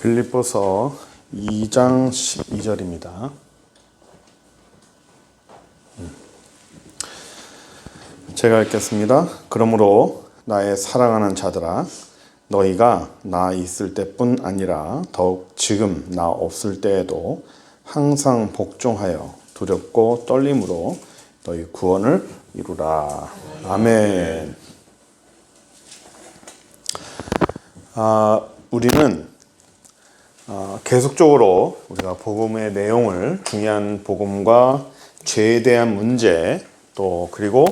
빌립보서 2장 12절입니다. 제가 읽겠습니다. 그러므로 나의 사랑하는 자들아, 너희가 나 있을 때뿐 아니라 더욱 지금 나 없을 때에도 항상 복종하여 두렵고 떨림으로 너희 구원을 이루라. 아멘. 우리는 계속적으로 우리가 복음의 내용을, 중요한 복음과 죄에 대한 문제, 또 그리고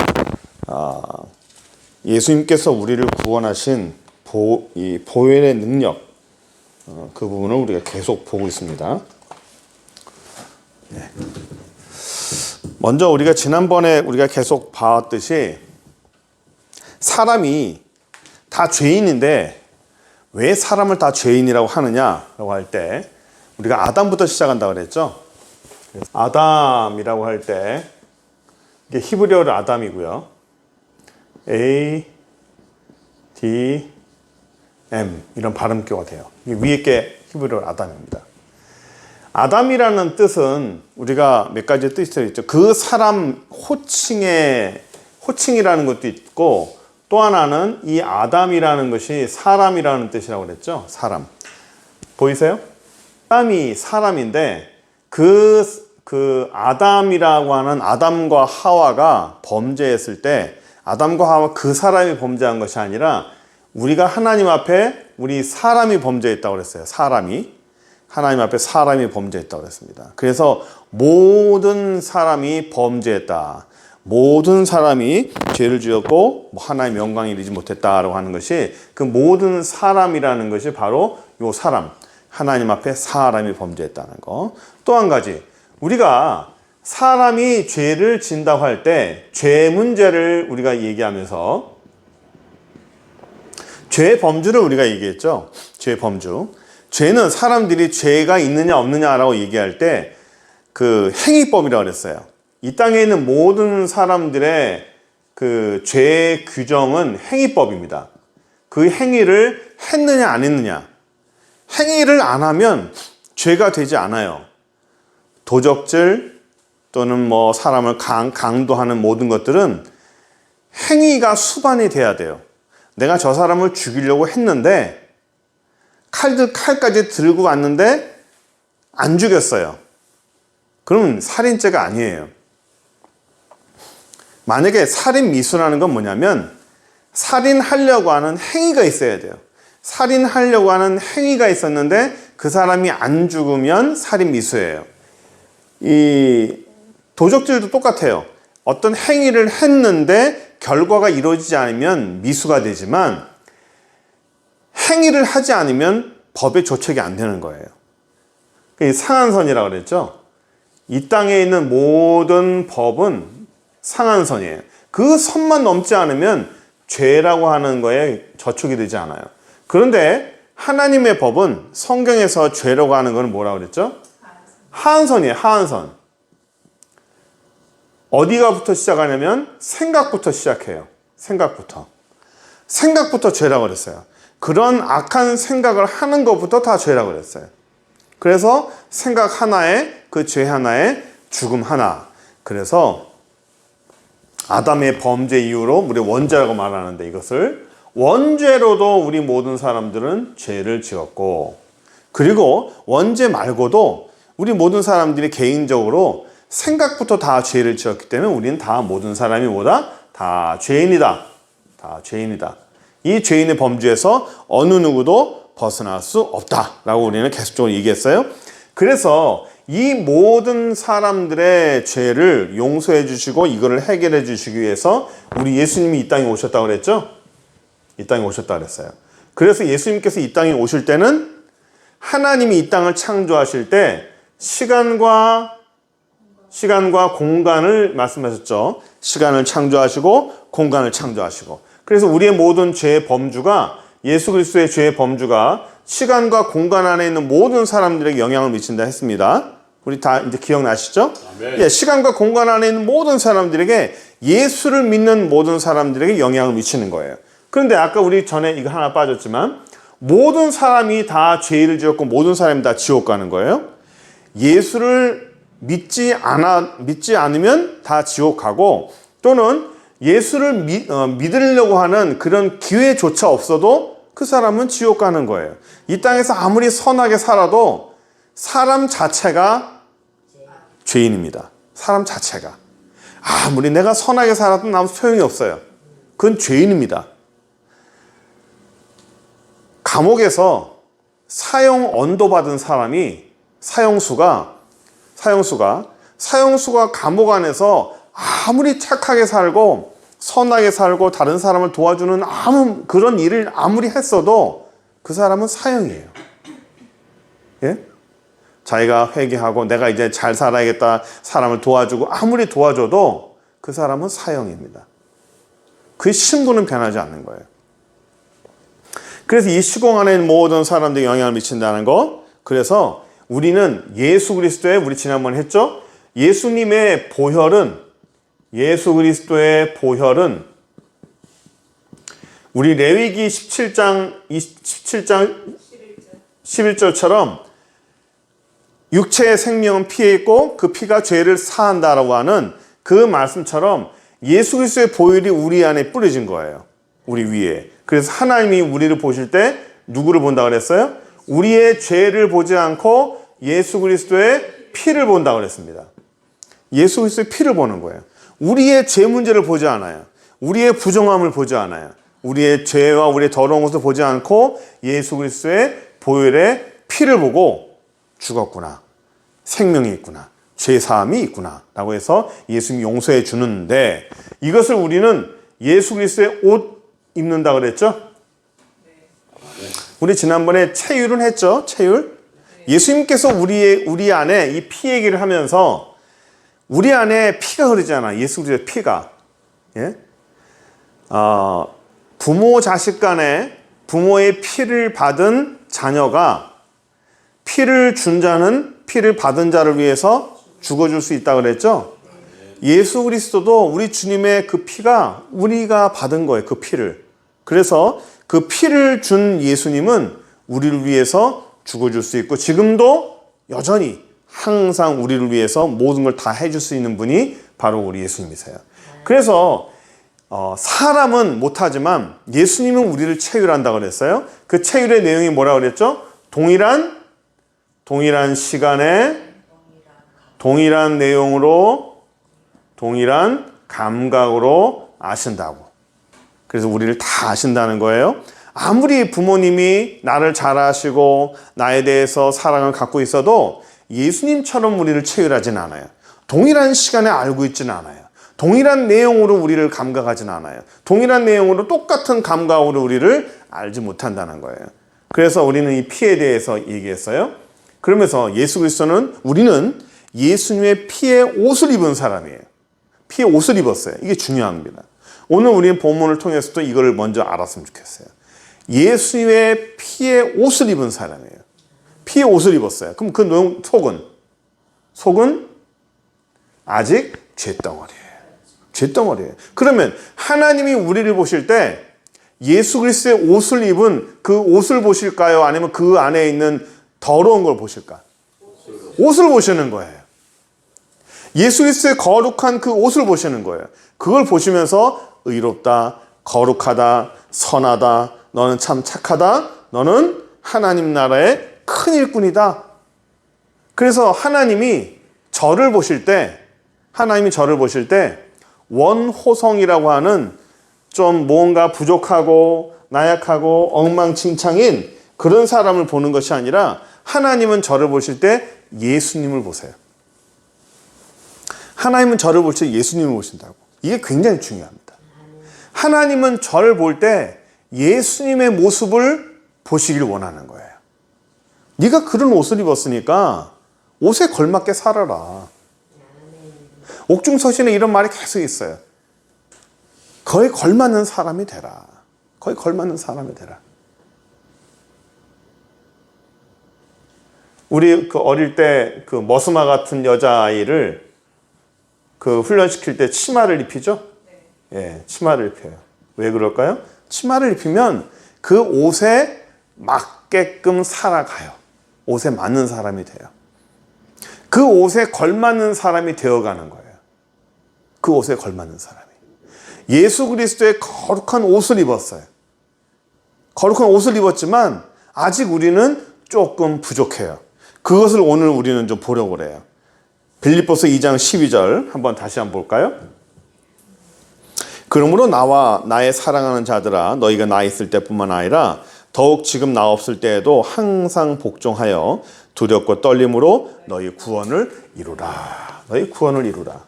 예수님께서 우리를 구원하신 이 보혈의 능력, 그 부분을 우리가 계속 보고 있습니다. 네. 먼저 우리가 지난번에 우리가 계속 봤듯이 사람이 다 죄인인데 왜 사람을 다 죄인이라고 하느냐라고 할 때 우리가 아담부터 시작한다고 그랬죠. 아담이라고 할 때 이게 히브리어로 아담이고요. A, D, M 이런 발음교가 돼요. 위에 게 히브리어로 아담입니다. 아담이라는 뜻은 우리가 몇 가지 뜻이 있죠. 그 사람 호칭이라는 것도 있고, 또 하나는 이 아담이라는 것이 사람이라는 뜻이라고 그랬죠. 사람. 보이세요? 사람이 사람인데 그 아담이라고 하는 아담과 하와가 범죄했을 때 아담과 하와 그 사람이 범죄한 것이 아니라 우리가 하나님 앞에 우리 사람이 범죄했다고 그랬어요. 하나님 앞에 사람이 범죄했다고 그랬습니다. 그래서 모든 사람이 범죄했다. 모든 사람이 죄를 지었고 하나님의 영광에 이르지 못했다라고 하는 것이, 그 모든 사람이라는 것이 바로 요 사람, 하나님 앞에 사람이 범죄했다는 거. 또 한 가지, 우리가 사람이 죄를 진다고 할 때 죄 문제를 우리가 얘기하면서 죄 범주를 우리가 얘기했죠. 죄 범주. 죄는 사람들이 죄가 있느냐 없느냐라고 얘기할 때 그 행위법이라고 그랬어요. 이 땅에 있는 모든 사람들의 그 죄 규정은 행위법입니다. 그 행위를 했느냐 안 했느냐. 행위를 안 하면 죄가 되지 않아요. 도적질 또는 사람을 강도하는 모든 것들은 행위가 수반이 돼야 돼요. 내가 저 사람을 죽이려고 했는데 칼까지 들고 왔는데 안 죽였어요. 그러면 살인죄가 아니에요. 만약에 살인 미수라는 건 뭐냐면 살인하려고 하는 행위가 있어야 돼요. 살인하려고 하는 행위가 있었는데 그 사람이 안 죽으면 살인 미수예요. 이 도적질도 똑같아요. 어떤 행위를 했는데 결과가 이루어지지 않으면 미수가 되지만 행위를 하지 않으면 법의 조책이 안 되는 거예요. 상한선이라고 그랬죠. 이 땅에 있는 모든 법은 상한선이에요. 그 선만 넘지 않으면 죄라고 하는 거에 저촉이 되지 않아요. 그런데 하나님의 법은, 성경에서 죄라고 하는 것은 뭐라고 그랬죠? 하한선이에요. 하한선. 어디가부터 시작하냐면 생각부터 시작해요. 생각부터 죄라고 그랬어요. 그런 악한 생각을 하는 것부터 다 죄라고 그랬어요. 그래서 생각 하나에, 그 죄 하나에 죽음 하나. 그래서 아담의 범죄 이후로 우리 원죄라고 말하는데, 이것을 원죄로도 우리 모든 사람들은 죄를 지었고, 그리고 원죄 말고도 우리 모든 사람들이 개인적으로 생각부터 다 죄를 지었기 때문에 우리는 다, 모든 사람이 뭐다? 다 죄인이다. 다 죄인이다. 이 죄인의 범주에서 어느 누구도 벗어날 수 없다라고 우리는 계속적으로 얘기했어요. 그래서 이 모든 사람들의 죄를 용서해 주시고 이거를 해결해 주시기 위해서 우리 예수님이 이 땅에 오셨다고 그랬죠? 이 땅에 오셨다고 그랬어요. 그래서 예수님께서 이 땅에 오실 때는 하나님이 이 땅을 창조하실 때 시간과 공간을 말씀하셨죠. 시간을 창조하시고 공간을 창조하시고. 그래서 우리의 모든 죄의 범주가, 예수 그리스도의 죄의 범주가 시간과 공간 안에 있는 모든 사람들에게 영향을 미친다 했습니다. 우리 다 이제 기억나시죠? 예, 시간과 공간 안에 있는 모든 사람들에게, 예수를 믿는 모든 사람들에게 영향을 미치는 거예요. 그런데 아까 우리 전에 이거 하나 빠졌지만 모든 사람이 다 죄를 지었고 모든 사람이 다 지옥 가는 거예요? 예수를 믿지 않으면 다 지옥 가고, 또는 예수를 믿으려고 하는 그런 기회조차 없어도 그 사람은 지옥 가는 거예요. 이 땅에서 아무리 선하게 살아도 사람 자체가 죄인입니다. 사람 자체가. 아무리 내가 선하게 살아도 아무 소용이 없어요. 그건 죄인입니다. 감옥에서 사형 언도받은 사람이 사형수가 감옥 안에서 아무리 착하게 살고 선하게 살고 다른 사람을 도와주는 그런 일을 아무리 했어도 그 사람은 사형이에요. 예? 자기가 회개하고 내가 이제 잘 살아야겠다, 사람을 도와주고 아무리 도와줘도 그 사람은 사형입니다. 그의 신분은 변하지 않는 거예요. 그래서 이 시공 안에 있는 모든 사람들에게 영향을 미친다는 거. 그래서 우리는 예수 그리스도의, 우리 지난번에 했죠? 예수 그리스도의 보혈은 우리 레위기 17장 11절처럼 육체의 생명은 피에 있고 그 피가 죄를 사한다라고 하는 그 말씀처럼 예수 그리스도의 보혈이 우리 안에 뿌려진 거예요. 우리 위에. 그래서 하나님이 우리를 보실 때 누구를 본다고 그랬어요? 우리의 죄를 보지 않고 예수 그리스도의 피를 본다고 그랬습니다. 예수 그리스도의 피를 보는 거예요. 우리의 죄 문제를 보지 않아요. 우리의 부정함을 보지 않아요. 우리의 죄와 우리의 더러운 것을 보지 않고 예수 그리스도의 보혈의 피를 보고 죽었구나, 생명이 있구나, 죄 사함이 있구나 라고 해서 예수님이 용서해 주는데, 이것을 우리는 예수 그리스도의 옷 입는다 그랬죠? 우리 지난번에 체휼은 했죠? 체휼. 예수님께서 우리 안에 이 피 얘기를 하면서 우리 안에 피가 흐르잖아. 예수 그리스도의 피가. 예? 부모 자식 간에 부모의 피를 받은 자녀가 피를 준 자는 피를 받은 자를 위해서 죽어줄 수 있다고 그랬죠? 예수 그리스도도 우리 주님의 그 피가 우리가 받은 거예요. 그 피를. 그래서 그 피를 준 예수님은 우리를 위해서 죽어줄 수 있고 지금도 여전히 항상 우리를 위해서 모든 걸 다 해줄 수 있는 분이 바로 우리 예수님이세요. 그래서 사람은 못하지만 예수님은 우리를 체휼한다고 그랬어요. 그 체휼의 내용이 뭐라고 그랬죠? 동일한 시간에 동일한 내용으로 동일한 감각으로 아신다고. 그래서 우리를 다 아신다는 거예요. 아무리 부모님이 나를 잘 아시고 나에 대해서 사랑을 갖고 있어도 예수님처럼 우리를 체휼하진 않아요. 동일한 시간에 알고 있지는 않아요. 동일한 내용으로 우리를 감각하진 않아요. 동일한 내용으로 똑같은 감각으로 우리를 알지 못한다는 거예요. 그래서 우리는 이 피에 대해서 얘기했어요. 그러면서 우리는 예수님의 피의 옷을 입은 사람이에요. 피의 옷을 입었어요. 이게 중요합니다. 오늘 우리는 본문을 통해서도 이걸 먼저 알았으면 좋겠어요. 예수님의 피의 옷을 입은 사람이에요. 피의 옷을 입었어요. 그럼 그 속은 아직 쇳덩어리예요. 그러면 하나님이 우리를 보실 때 예수 그리스도의 옷을 입은 그 옷을 보실까요? 아니면 그 안에 있는 더러운 걸 보실까? 옷을 보시는 거예요. 예수 그리스도의 거룩한 그 옷을 보시는 거예요. 그걸 보시면서 의롭다, 거룩하다, 선하다, 너는 참 착하다, 너는 하나님 나라의 큰 일꾼이다. 그래서 하나님이 저를 보실 때 원호성이라고 하는 좀 뭔가 부족하고 나약하고 엉망진창인 그런 사람을 보는 것이 아니라 하나님은 저를 보실 때 예수님을 보세요. 하나님은 저를 볼 때 예수님을 보신다고. 이게 굉장히 중요합니다. 하나님은 저를 볼 때 예수님의 모습을 보시길 원하는 거예요. 네가 그런 옷을 입었으니까 옷에 걸맞게 살아라. 옥중서신에 이런 말이 계속 있어요. 거기에 걸맞는 사람이 되라. 거기에 걸맞는 사람이 되라. 우리 어릴 때 그 머스마 같은 여자아이를 훈련시킬 때 치마를 입히죠? 예, 치마를 입혀요. 왜 그럴까요? 치마를 입히면 그 옷에 맞게끔 살아가요. 옷에 맞는 사람이 돼요. 그 옷에 걸맞는 사람이 되어가는 거예요. 그 옷에 걸맞는 사람이. 예수 그리스도의 거룩한 옷을 입었어요. 거룩한 옷을 입었지만 아직 우리는 조금 부족해요. 그것을 오늘 우리는 좀 보려고 그래요. 빌립보서 2장 12절 한번 다시 한번 볼까요? 그러므로 나와 나의 사랑하는 자들아 너희가 나 있을 때뿐만 아니라 더욱 지금 나 없을 때에도 항상 복종하여 두렵고 떨림으로 너희 구원을 이루라. 너희 구원을 이루라.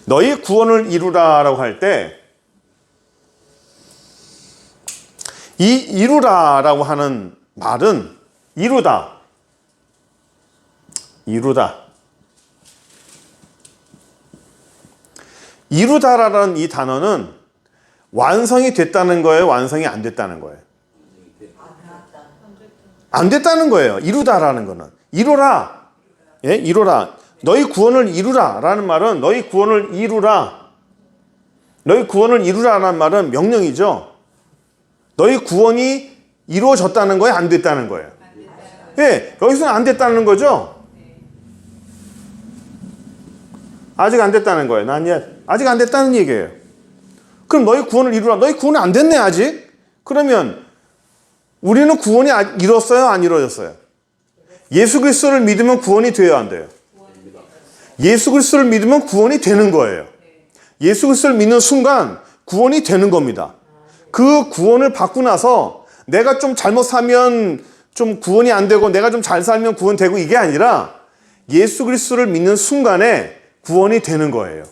너희 구원을 이루라라고 할 때 이 이루라라고 하는 말은 이루다. 이루다라는 이 단어는 완성이 됐다는 거예요? 완성이 안 됐다는 거예요? 안 됐다는 거예요. 이루다라는 거는. 이루라. 예? 이루라. 너희 구원을 이루라 라는 말은 너희 구원을 이루라. 너희 구원을 이루라라는 말은 명령이죠. 너희 구원이 이루어졌다는 거예요? 안 됐다는 거예요? 예, 여기서는 안 됐다는 거죠? 아직 안 됐다는 거예요. 아직 안 됐다는 얘기예요. 그럼 너희 구원을 이루라. 너희 구원이 안 됐네 아직? 그러면 우리는 구원이 이뤘어요? 안 이루어졌어요? 예수 그리스도를 믿으면 구원이 돼요? 안 돼요? 예수 그리스도를 믿으면 구원이 되는 거예요. 예수 그리스도를 믿는 순간 구원이 되는 겁니다. 그 구원을 받고 나서 내가 좀 잘못 살면 좀 구원이 안 되고 내가 좀 잘 살면 구원되고 이게 아니라 예수 그리스도를 믿는 순간에 구원이 되는 거예요.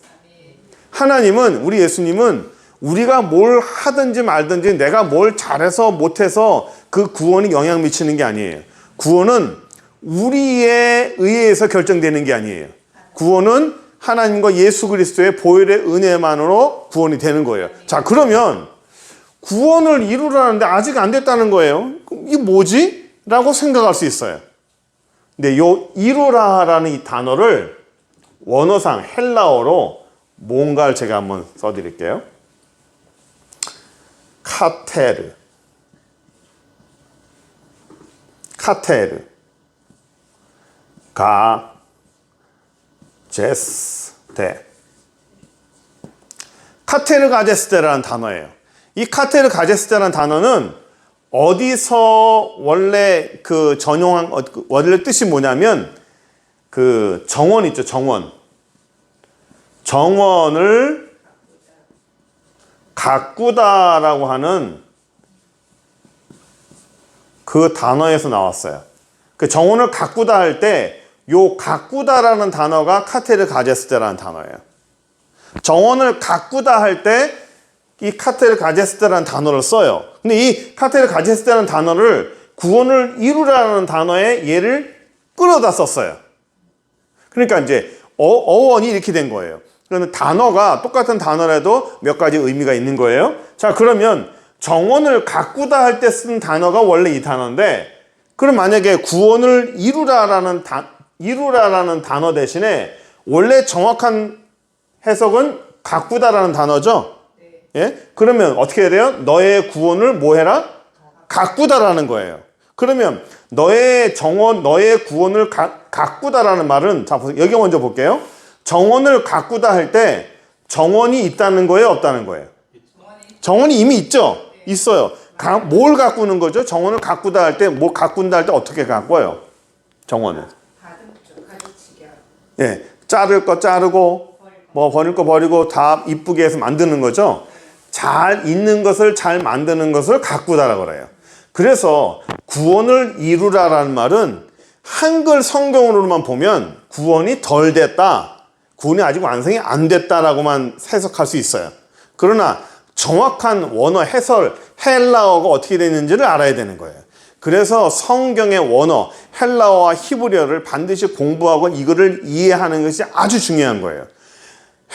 하나님은, 우리 예수님은 우리가 뭘 하든지 말든지 내가 뭘 잘해서 못해서 그 구원이 영향 미치는 게 아니에요. 구원은 우리에 의해서 결정되는 게 아니에요. 구원은 하나님과 예수 그리스도의 보혈의 은혜만으로 구원이 되는 거예요. 자, 그러면 구원을 이루라는데 아직 안 됐다는 거예요. 이게 뭐지? 라고 생각할 수 있어요. 근데 요 이루라라는 이 단어를 원어상 헬라어로 뭔가를 제가 한번 써드릴게요. 카테르. 가제스테. 카테르 가제스테라는 단어예요. 이 카테르 가제스테라는 단어는 어디서 원래 그 전용한 원래 뜻이 뭐냐면 그 정원 있죠, 정원. 정원을 가꾸다라고 하는 그 단어에서 나왔어요. 그 정원을 가꾸다 할 때 요 가꾸다라는 단어가 카테르 가제스테라는 단어예요. 정원을 가꾸다 할 때 이 카테르 가제스테라는 단어를 써요. 근데 이 카테르 가제스테라는 단어를 구원을 이루라는 단어에 얘를 끌어다 썼어요. 그러니까 이제 어원이 이렇게 된 거예요. 그러면 단어가 똑같은 단어라도 몇 가지 의미가 있는 거예요. 자, 그러면 정원을 가꾸다 할 때 쓴 단어가 원래 이 단어인데, 그럼 만약에 구원을 이루라라는 단어 대신에 원래 정확한 해석은 가꾸다라는 단어죠. 예? 그러면 어떻게 해야 돼요? 너의 구원을 뭐 해라? 가꾸다라는 거예요. 그러면 너의 구원을 가꾸다라는 말은, 자, 여기 먼저 볼게요. 정원을 가꾸다 할 때 정원이 있다는 거예요? 없다는 거예요? 정원이 이미 있죠? 있어요. 뭘 가꾸는 거죠? 정원을 가꾸다 할 때, 뭐 가꾼다 할 때 어떻게 가꿔요? 정원을. 예, 자를 거 자르고, 뭐 버릴 거 버리고 다 이쁘게 해서 만드는 거죠? 잘 있는 것을 잘 만드는 것을 가꾸다라고 그래요. 그래서 구원을 이루라라는 말은 한글 성경으로만 보면 구원이 덜 됐다, 구원이 아직 완성이 안 됐다라고만 해석할 수 있어요. 그러나 정확한 원어 해설, 헬라어가 어떻게 되는지를 알아야 되는 거예요. 그래서 성경의 원어, 헬라어와 히브리어를 반드시 공부하고 이거를 이해하는 것이 아주 중요한 거예요.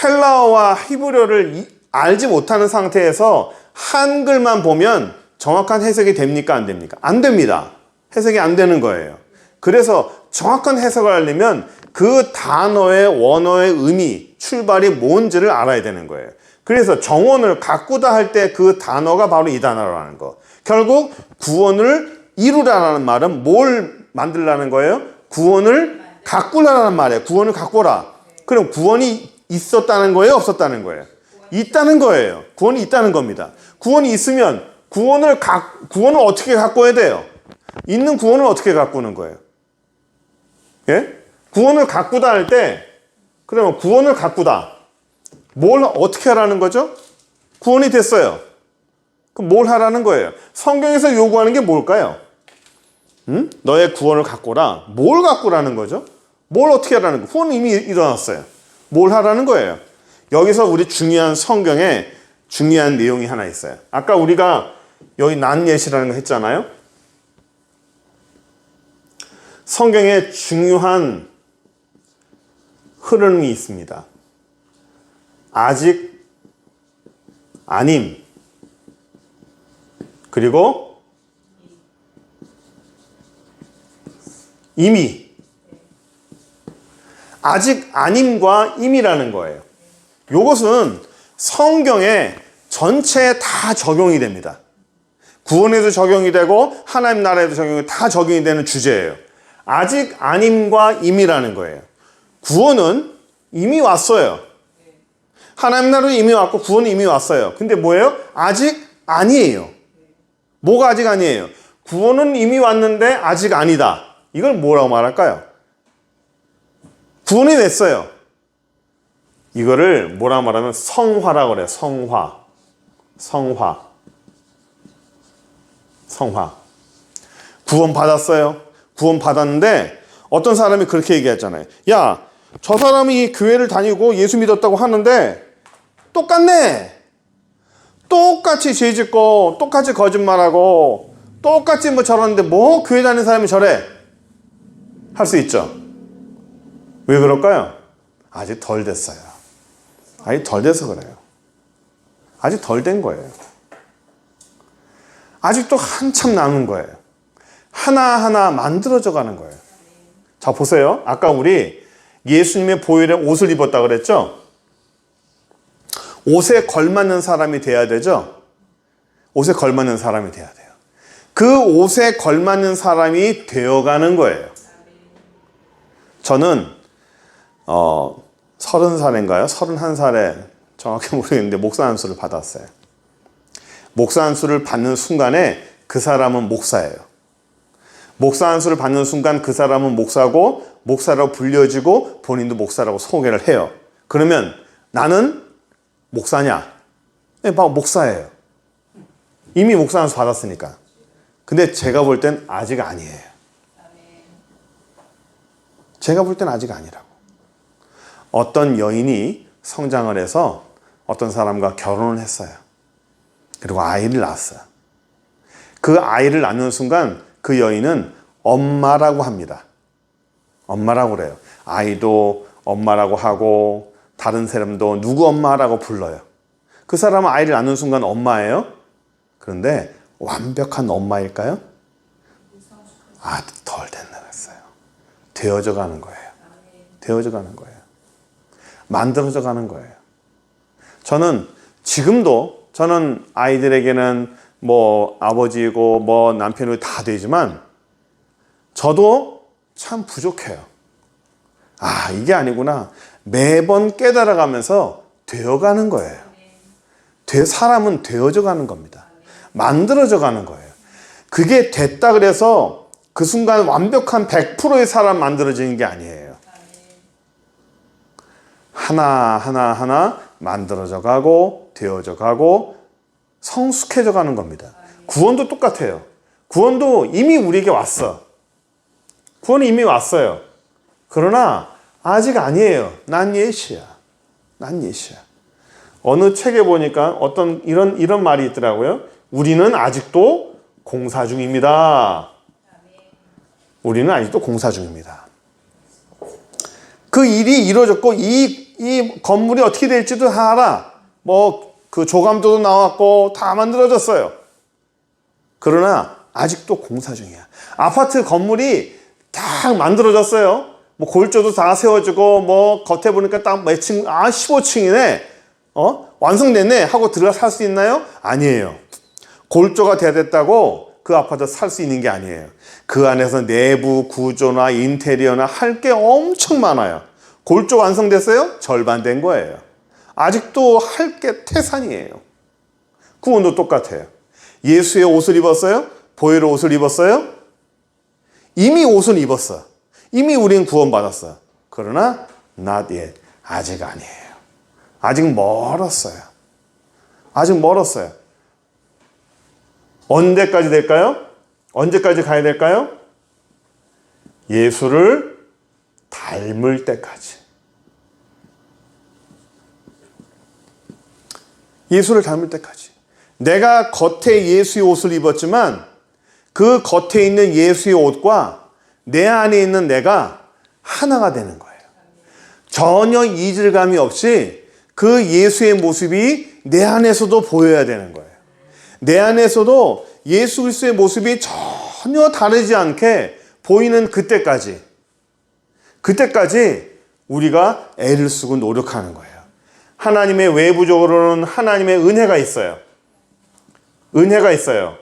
헬라어와 히브리어를 알지 못하는 상태에서 한글만 보면 정확한 해석이 됩니까? 안 됩니까? 안 됩니다. 해석이 안 되는 거예요. 그래서 정확한 해석을 하려면 그 단어의 원어의 의미, 출발이 뭔지를 알아야 되는 거예요. 그래서 정원을 가꾸다 할 때 그 단어가 바로 이 단어라는 거. 결국 구원을 이루라는 말은 뭘 만들라는 거예요? 구원을 가꾸라는 말이에요. 구원을 가꾸라. 그럼 구원이 있었다는 거예요? 없었다는 거예요? 있다는 거예요. 구원이 있다는 겁니다. 구원이 있으면 구원을 어떻게 가꿔야 돼요? 있는 구원을 어떻게 가꾸는 거예요? 예? 구원을 가꾸다 할 때, 그러면 구원을 가꾸다. 뭘 어떻게 하라는 거죠? 구원이 됐어요. 그럼 뭘 하라는 거예요? 성경에서 요구하는 게 뭘까요? 너의 구원을 가꾸라. 뭘 가꾸라는 거죠? 뭘 어떻게 하라는 거예요? 구원은 이미 일어났어요. 뭘 하라는 거예요? 여기서 우리 중요한 성경에 중요한 내용이 하나 있어요. 아까 우리가 여기 난 예시라는 거 했잖아요. 성경에 중요한 흐름이 있습니다. 아직 아님, 그리고 이미. 아직 아님과 임이라는 거예요. 이것은 성경에 전체에 다 적용이 됩니다. 구원에도 적용이 되고 하나님 나라에도 다 적용이 되는 주제예요. 아직 아님과 임이라는 거예요. 구원은 이미 왔어요. 하나님 나라도 이미 왔고 구원은 이미 왔어요. 근데 뭐예요? 아직 아니에요. 뭐가 아직 아니에요? 구원은 이미 왔는데 아직 아니다. 이걸 뭐라고 말할까요? 구원이 됐어요. 이거를 뭐라고 말하면 성화라고 그래요. 성화. 구원 받았어요. 구원 받았는데 어떤 사람이 그렇게 얘기했잖아요. 야, 저 사람이 교회를 다니고 예수 믿었다고 하는데 똑같네. 똑같이 죄 짓고 똑같이 거짓말하고 똑같이 뭐 저러는데 뭐 교회 다니는 사람이 저래? 할 수 있죠. 왜 그럴까요? 아직 덜 됐어요. 아직 덜 돼서 그래요. 아직 덜 된 거예요. 아직도 한참 남은 거예요. 하나하나 만들어져 가는 거예요. 자, 보세요. 아까 우리 예수님의 보혈의 옷을 입었다 그랬죠? 옷에 걸맞는 사람이 돼야 되죠? 옷에 걸맞는 사람이 돼야 돼요. 그 옷에 걸맞는 사람이 되어가는 거예요. 저는 30살인가요? 31살에 정확히 모르겠는데 목사 안수를 받았어요. 목사 안수를 받는 순간에 그 사람은 목사예요. 목사 안수를 받는 순간 그 사람은 목사고 목사라고 불려지고 본인도 목사라고 소개를 해요. 그러면 나는 목사냐? 네, 목사예요. 이미 목사 안수 받았으니까. 근데 제가 볼 땐 아직 아니에요. 제가 볼 땐 아직 아니라고. 어떤 여인이 성장을 해서 어떤 사람과 결혼을 했어요. 그리고 아이를 낳았어요. 그 아이를 낳는 순간 그 여인은 엄마라고 합니다. 엄마라고 그래요. 아이도 엄마라고 하고 다른 사람도 누구 엄마라고 불러요. 그 사람은 아이를 낳는 순간 엄마예요. 그런데 완벽한 엄마일까요? 덜 됐나 그랬어요. 되어져 가는 거예요. 되어져 가는 거예요. 만들어져 가는 거예요. 저는 지금도 저는 아이들에게는 뭐 아버지고 뭐 남편이고 다 되지만 저도 참 부족해요. 이게 아니구나. 매번 깨달아가면서 되어가는 거예요. 사람은 되어져 가는 겁니다. 만들어져 가는 거예요. 그게 됐다 그래서 그 순간 완벽한 100%의 사람 만들어지는 게 아니에요. 하나 만들어져 가고 되어져 가고 성숙해져 가는 겁니다. 구원도 똑같아요. 구원도 이미 우리에게 왔어. 구원이 이미 왔어요. 그러나 아직 아니에요. 난 예시야. 어느 책에 보니까 어떤 이런 말이 있더라고요. 우리는 아직도 공사 중입니다. 우리는 아직도 공사 중입니다. 그 일이 이루어졌고 이 건물이 어떻게 될지도 다 알아. 그 조감도도 나왔고 다 만들어졌어요. 그러나 아직도 공사 중이야. 아파트 건물이 딱 만들어졌어요. 골조도 다 세워지고 겉에 보니까 딱 몇 층, 15층이네. 완성됐네 하고 들어가 살 수 있나요? 아니에요. 골조가 되었다고 그 아파트 살 수 있는 게 아니에요. 그 안에서 내부 구조나 인테리어나 할 게 엄청 많아요. 골조 완성됐어요? 절반 된 거예요. 아직도 할 게 태산이에요. 구원도 똑같아요. 예수의 옷을 입었어요? 보혈의 옷을 입었어요? 이미 옷을 입었어. 이미 우린 구원받았어. 그러나 not yet. 아직 아니에요. 아직 멀었어요. 아직 멀었어요. 언제까지 될까요? 언제까지 가야 될까요? 예수를 닮을 때까지. 예수를 닮을 때까지. 내가 겉에 예수의 옷을 입었지만 그 겉에 있는 예수의 옷과 내 안에 있는 내가 하나가 되는 거예요. 전혀 이질감이 없이 그 예수의 모습이 내 안에서도 보여야 되는 거예요. 내 안에서도 예수 그리스도의 모습이 전혀 다르지 않게 보이는 그때까지 우리가 애를 쓰고 노력하는 거예요. 하나님의 외부적으로는 하나님의 은혜가 있어요. 은혜가 있어요.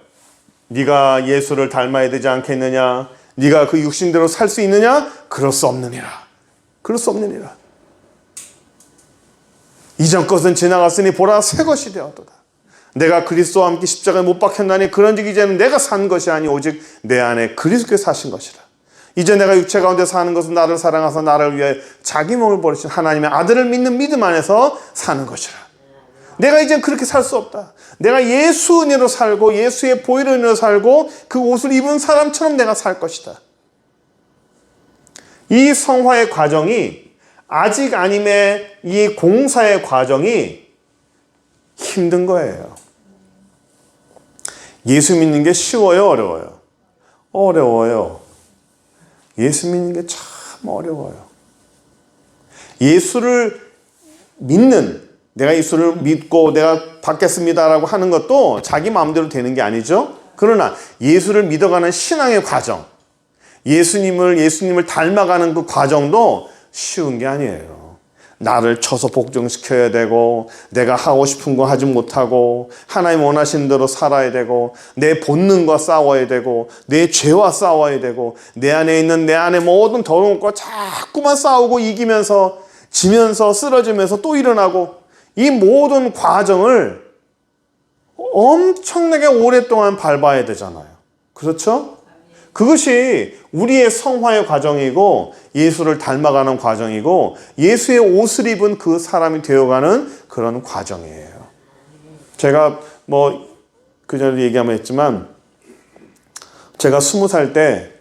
네가 예수를 닮아야 되지 않겠느냐? 네가 그 육신대로 살 수 있느냐? 그럴 수 없느니라. 그럴 수 없느니라. 이전 것은 지나갔으니 보라 새 것이 되었도다. 내가 그리스도와 함께 십자가에 못 박혔나니 그런즉 이제는 내가 산 것이 아니 오직 내 안에 그리스도께서 사신 것이라. 이제 내가 육체 가운데 사는 것은 나를 사랑하사 나를 위해 자기 몸을 버리신 하나님의 아들을 믿는 믿음 안에서 사는 것이라. 내가 이제 그렇게 살 수 없다. 내가 예수 은혜로 살고 예수의 보혈의 은혜로 살고 그 옷을 입은 사람처럼 내가 살 것이다. 이 성화의 과정이 아직 아님의 이 공사의 과정이 힘든 거예요. 예수 믿는 게 쉬워요? 어려워요? 어려워요. 예수 믿는 게 참 어려워요. 예수를 믿는, 내가 예수를 믿고 내가 받겠습니다라고 하는 것도 자기 마음대로 되는 게 아니죠. 그러나 예수를 믿어가는 신앙의 과정, 예수님을 닮아가는 그 과정도 쉬운 게 아니에요. 나를 쳐서 복종시켜야 되고 내가 하고 싶은 거 하지 못하고 하나님 원하시는 대로 살아야 되고 내 본능과 싸워야 되고 내 죄와 싸워야 되고 내 안에 있는 내 안에 모든 더러운 것과 자꾸만 싸우고 이기면서 지면서 쓰러지면서 또 일어나고 이 모든 과정을 엄청나게 오랫동안 밟아야 되잖아요. 그렇죠? 그것이 우리의 성화의 과정이고 예수를 닮아가는 과정이고 예수의 옷을 입은 그 사람이 되어가는 그런 과정이에요. 제가 그전에 얘기하면 했지만 제가 20살 때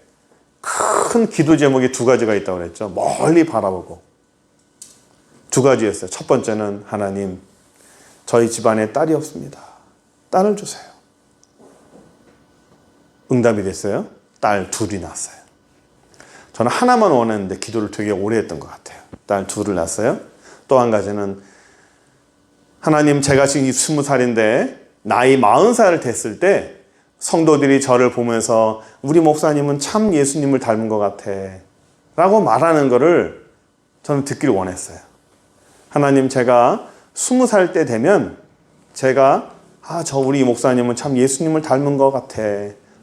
큰 기도 제목이 2가지가 있다고 그랬죠. 멀리 바라보고 2가지였어요. 첫 번째는 하나님, 저희 집안에 딸이 없습니다. 딸을 주세요. 응답이 됐어요. 딸 2이 낳았어요. 저는 하나만 원했는데 기도를 되게 오래 했던 것 같아요. 딸 2를 낳았어요. 또 한 가지는 하나님, 제가 지금 20살인데 나이 40살 됐을 때 성도들이 저를 보면서 우리 목사님은 참 예수님을 닮은 것 같아 라고 말하는 거를 저는 듣기를 원했어요. 하나님, 제가 20살 때 되면 제가 우리 목사님은 참 예수님을 닮은 것 같아,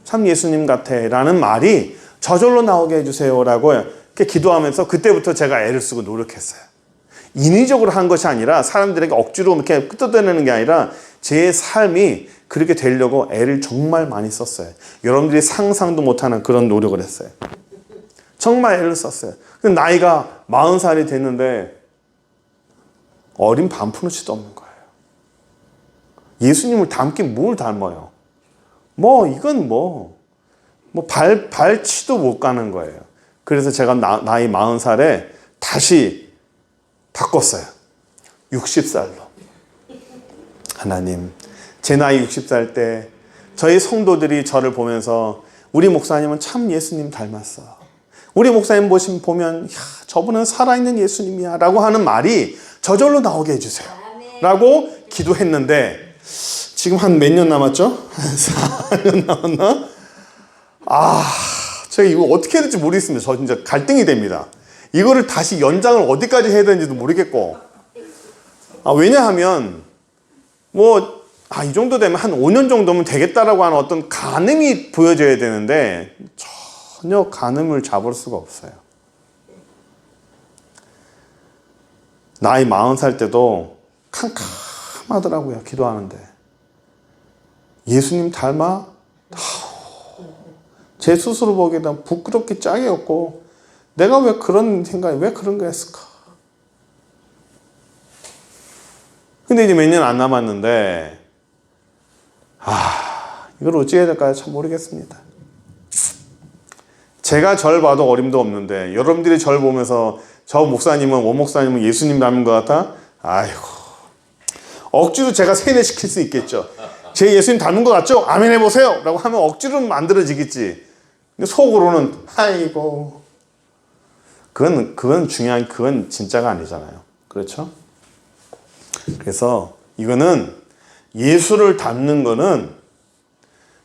참 예수님 같아 라는 말이 저절로 나오게 해주세요 라고 이렇게 기도하면서 그때부터 제가 애를 쓰고 노력했어요. 인위적으로 한 것이 아니라 사람들에게 억지로 이렇게 끄떡대는 게 아니라 제 삶이 그렇게 되려고 애를 정말 많이 썼어요. 여러분들이 상상도 못하는 그런 노력을 했어요. 정말 애를 썼어요. 나이가 40살이 됐는데 어린 반푼어치도 없는 거예요. 예수님을 닮긴 뭘 닮아요? 이건 발치도 못 가는 거예요. 그래서 제가 나이 40살에 다시 바꿨어요. 60살로. 하나님, 제 나이 60살 때 저희 성도들이 저를 보면서 우리 목사님은 참 예수님 닮았어. 우리 목사님 보면 저분은 살아있는 예수님이야 라고 하는 말이 저절로 나오게 해주세요 라고 기도했는데 지금 한 몇 년 남았죠? 4년 남았나? 제가 이거 어떻게 해야 될지 모르겠습니다. 저 진짜 갈등이 됩니다. 이거를 다시 연장을 어디까지 해야 되는지도 모르겠고. 왜냐하면 이 정도 되면 한 5년 정도면 되겠다라고 하는 어떤 가늠이 보여져야 되는데 전혀 가늠을 잡을 수가 없어요. 나이 40살 때도 캄캄하더라고요. 기도하는데. 예수님 닮아? 제 스스로 보기에는 부끄럽게 짝이 없고 내가 왜 그런 생각이 왜 그런 거 했을까? 근데 이제 몇 년 안 남았는데 이걸 어찌 해야 될까요? 참 모르겠습니다. 제가 절 봐도 어림도 없는데 여러분들이 절 보면서 저 목사님은 원 목사님은 예수님 닮은 것 같아? 아이고, 억지로 제가 세뇌시킬 수 있겠죠. 제 예수님 닮은 것 같죠? 아멘 해보세요 라고 하면 억지로 만들어지겠지. 근데 속으로는 아이고, 그건 중요한, 그건 진짜가 아니잖아요. 그렇죠? 그래서 이거는 예수를 닮는 거는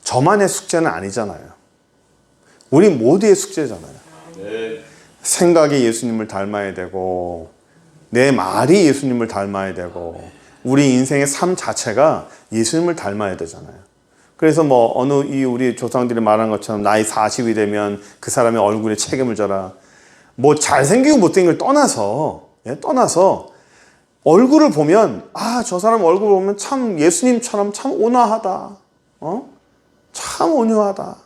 저만의 숙제는 아니잖아요. 우리 모두의 숙제잖아요. 네. 생각이 예수님을 닮아야 되고 내 말이 예수님을 닮아야 되고 우리 인생의 삶 자체가 예수님을 닮아야 되잖아요. 그래서 뭐 우리 조상들이 말한 것처럼 나이 40이 되면 그 사람의 얼굴에 책임을 져라. 뭐 잘생기고 못생긴 걸 떠나서 얼굴을 보면 저 사람 얼굴 보면 참 예수님처럼 참 온화하다. 참 온유하다.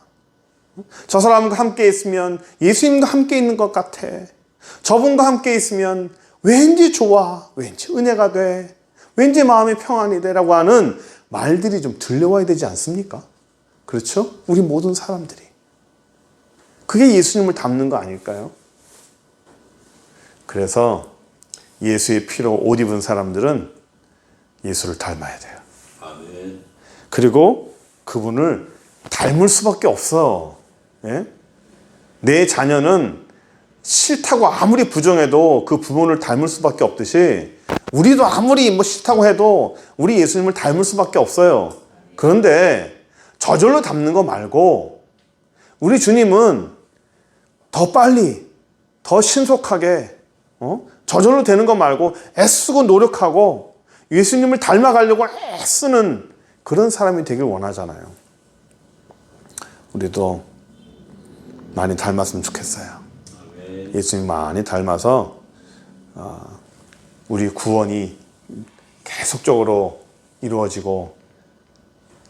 저 사람과 함께 있으면 예수님과 함께 있는 것 같아. 저분과 함께 있으면 왠지 좋아. 왠지 은혜가 돼. 왠지 마음이 평안이 되라고 하는 말들이 좀 들려와야 되지 않습니까? 그렇죠? 우리 모든 사람들이. 그게 예수님을 닮는 거 아닐까요? 그래서 예수의 피로 옷 입은 사람들은 예수를 닮아야 돼요. 아멘. 그리고 그분을 닮을 수밖에 없어. 예? 내 자녀는 싫다고 아무리 부정해도 그 부모를 닮을 수밖에 없듯이 우리도 아무리 뭐 싫다고 해도 우리 예수님을 닮을 수밖에 없어요. 그런데 저절로 닮는 거 말고 우리 주님은 더 빨리, 더 신속하게 저절로 되는 거 말고 애쓰고 노력하고 예수님을 닮아가려고 애쓰는 그런 사람이 되길 원하잖아요. 우리도 많이 닮았으면 좋겠어요. 예수님 많이 닮아서 우리 구원이 계속적으로 이루어지고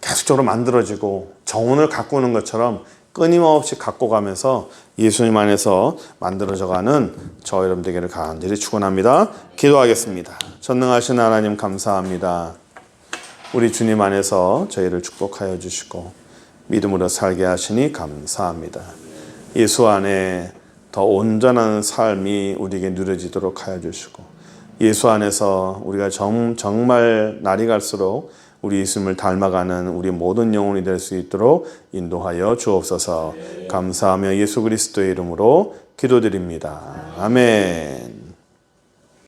계속적으로 만들어지고 정원을 가꾸는 것처럼 끊임없이 갖고 가면서 예수님 안에서 만들어져가는 저 여러분 되기를 간절히 축원합니다. 기도하겠습니다. 전능하신 하나님 감사합니다. 우리 주님 안에서 저희를 축복하여 주시고 믿음으로 살게 하시니 감사합니다. 예수 안에 더 온전한 삶이 우리에게 누려지도록 하여 주시고 예수 안에서 우리가 정말 날이 갈수록 우리 예수님을 닮아가는 우리 모든 영혼이 될 수 있도록 인도하여 주옵소서. 감사하며 예수 그리스도의 이름으로 기도드립니다. 아멘.